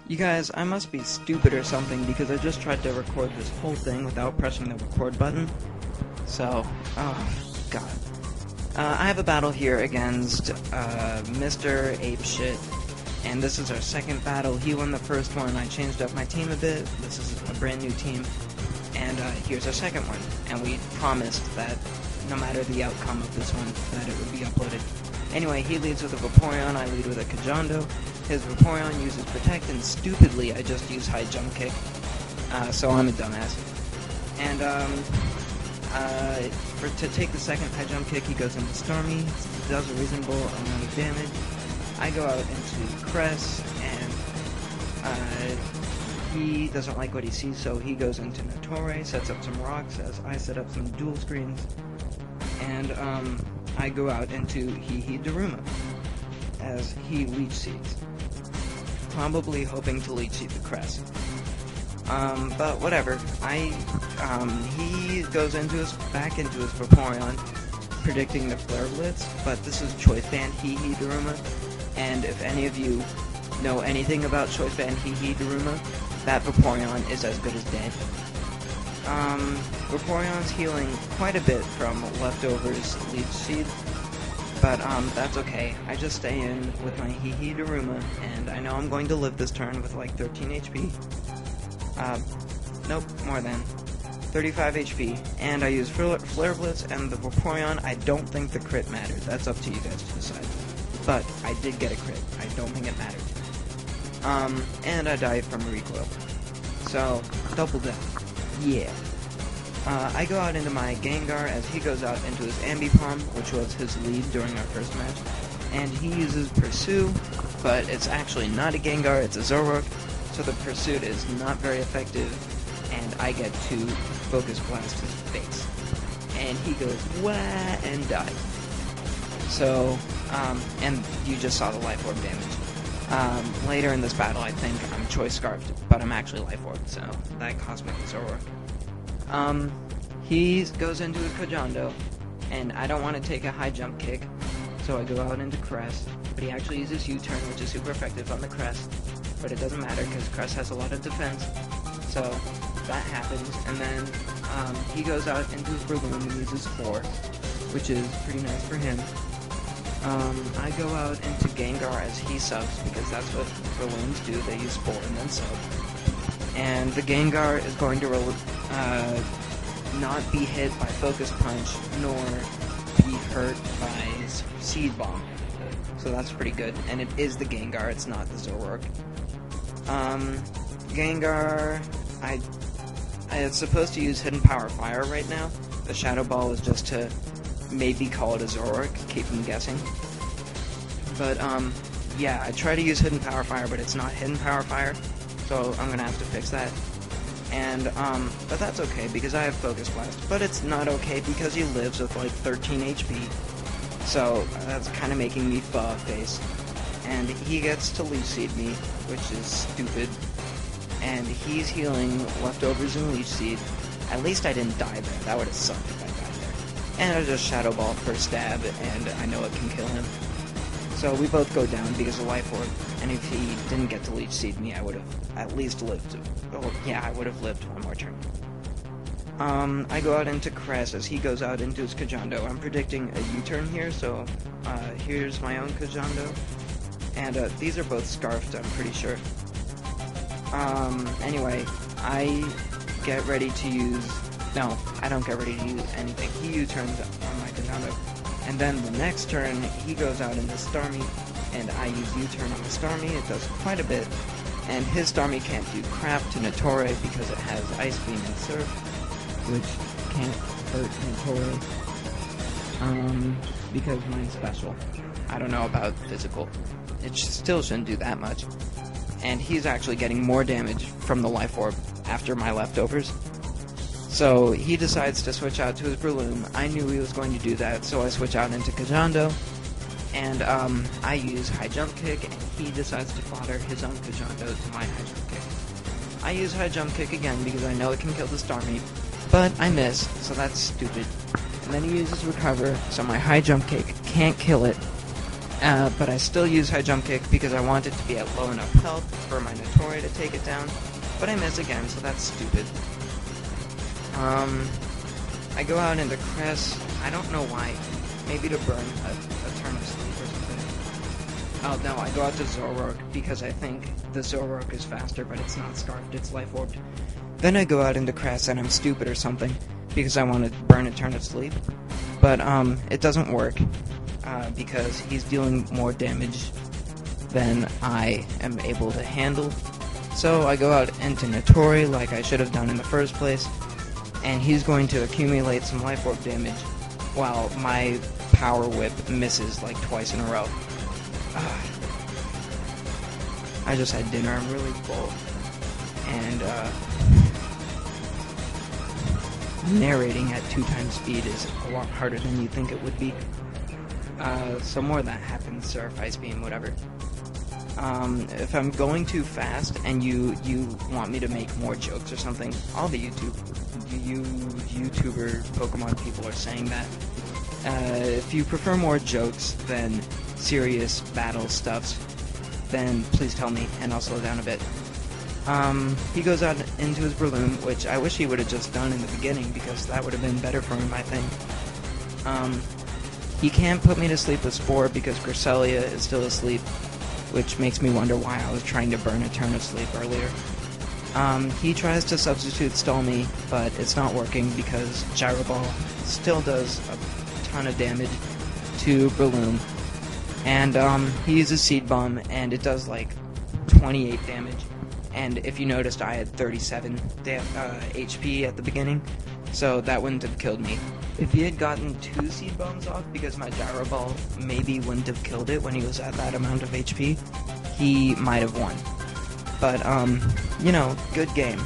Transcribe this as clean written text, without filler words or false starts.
You guys, I must be stupid or something because I just tried to record this whole thing without pressing the record button. So, oh, God. I have a battle here against MrApesh1t, and this is our second battle. He won the first one. I changed up my team a bit. This is a brand new team. And here's our second one. And we promised that no matter the outcome of this one, that it would be uploaded. Anyway, he leads with a Vaporeon, I lead with a Kajando. His Vaporeon uses Protect, and stupidly I just use High Jump Kick. So I'm a dumbass. And to take the second High Jump Kick, he goes into Starmie, does a reasonable amount of damage. I go out into Cress, and he doesn't like what he sees, so he goes into Notori, sets up some rocks as I set up some dual screens. And I go out into Daruma as he Leech Seeds, probably hoping to Leech Seed the Crest. But whatever. He goes back into his Vaporeon, predicting the Flare Blitz. But this is Choice Band Daruma, and if any of you know anything about Choice Band Daruma, that Vaporeon is as good as dead. Vaporeon's healing quite a bit from leftovers Leech Seed, but that's okay. I just stay in with my Daruma, and I know I'm going to live this turn with like 13 HP. Nope, more than 35 HP, and I use Flare Blitz, and the Vaporeon, I don't think the crit matters. That's up to you guys to decide. But I did get a crit. I don't think it mattered. And I died from recoil. So, double death. Yeah. I go out into my Gengar as he goes out into his Ambipom, which was his lead during our first match. And he uses Pursue, but it's actually not a Gengar, it's a Zoroark. So the Pursuit is not very effective, and I get to Focus Blast his face. And he goes, wah, and dies. So, and you just saw the Life Orb damage. Later in this battle, I think I'm Choice Scarfed, but I'm actually Life Orb, so that cost me the Zoroark. He goes into his Kajando, and I don't want to take a High Jump Kick, so I go out into Crest, but he actually uses U-Turn, which is super effective on the Crest, but it doesn't matter because Crest has a lot of defense, so that happens, and then he goes out into his Breloom and uses Spore, which is pretty nice for him. I go out into Gengar as he subs, because that's what Brelooms do, they use Spore and then sub. And the Gengar is going to not be hit by Focus Punch, nor be hurt by Seed Bomb. So that's pretty good. And it is the Gengar, it's not the Zoroark. Gengar, it's supposed to use Hidden Power Fire right now. The Shadow Ball is just to maybe call it a Zoroark, keep him guessing. But, yeah, I try to use Hidden Power Fire, but it's not Hidden Power Fire. So I'm gonna have to fix that. And, but that's okay, because I have Focus Blast. But it's not okay, because he lives with, like, 13 HP. So, that's kind of making me face. And he gets to Leech Seed me, which is stupid. And he's healing leftovers in Leech Seed. At least I didn't die there. That would have sucked if I died there. And I just Shadow Ball for stab, and I know it can kill him. So we both go down because of Life Orb, and if he didn't get to Leech Seed me, I would have at least lived. Oh, yeah, I would have lived one more turn. I go out into Cress as he goes out into his Kajando. I'm predicting a U-turn here, so here's my own Kajando. And these are both Scarfed, I'm pretty sure. Anyway, I get ready to use... No, I don't get ready to use anything. He U-turns on my Kajando. And then the next turn, he goes out into Starmie, and I use U-turn on the Starmie. It does quite a bit. And his Starmie can't do crap to Notori because it has Ice Beam and Surf, which can't hurt Notori. Because mine's special. I don't know about physical. It still shouldn't do that much. And he's actually getting more damage from the Life Orb after my leftovers. So he decides to switch out to his Breloom. I knew he was going to do that, so I switch out into Kajando. And I use High Jump Kick, and he decides to fodder his own Kajando to my High Jump Kick. I use High Jump Kick again because I know it can kill the Starmie, but I miss, so that's stupid. And then he uses Recover, so my High Jump Kick can't kill it. But I still use high jump kick because I want it to be at low enough health for my Notori to take it down. But I miss again, so that's stupid. I go out into Cress. I don't know why. Maybe to burn a turn of sleep or something. Oh no, I go out to Zoroark because I think the Zoroark is faster, but it's not Scarfed, it's Life Orbed. Then I go out into Cress and I'm stupid or something because I want to burn a turn of sleep. But it doesn't work because he's dealing more damage than I am able to handle. So I go out into Notori like I should have done in the first place, and he's going to accumulate some Life Orb damage while my Power Whip misses like twice in a row. I just had dinner, I'm really full, and narrating at 2 times speed is a lot harder than you think it would be. So more of that happens, Surf, Ice Beam, whatever. If I'm going too fast and you want me to make more jokes or something, all the YouTuber Pokemon people are saying that. If you prefer more jokes than serious battle stuffs, then please tell me and I'll slow down a bit. He goes out into his Breloom, which I wish he would have just done in the beginning because that would have been better for him, I think. He can't put me to sleep with Spore because Cresselia is still asleep, which makes me wonder why I was trying to burn a turn of sleep earlier. He tries to substitute Stall Me, but it's not working because Gyro Ball still does a ton of damage to Breloom. And he uses Seed Bomb, and it does like 28 damage. And if you noticed, I had 37 HP at the beginning, so that wouldn't have killed me. If he had gotten 2 Seed Bombs off, because my Gyro Ball maybe wouldn't have killed it when he was at that amount of HP, he might have won. But, you know, good game.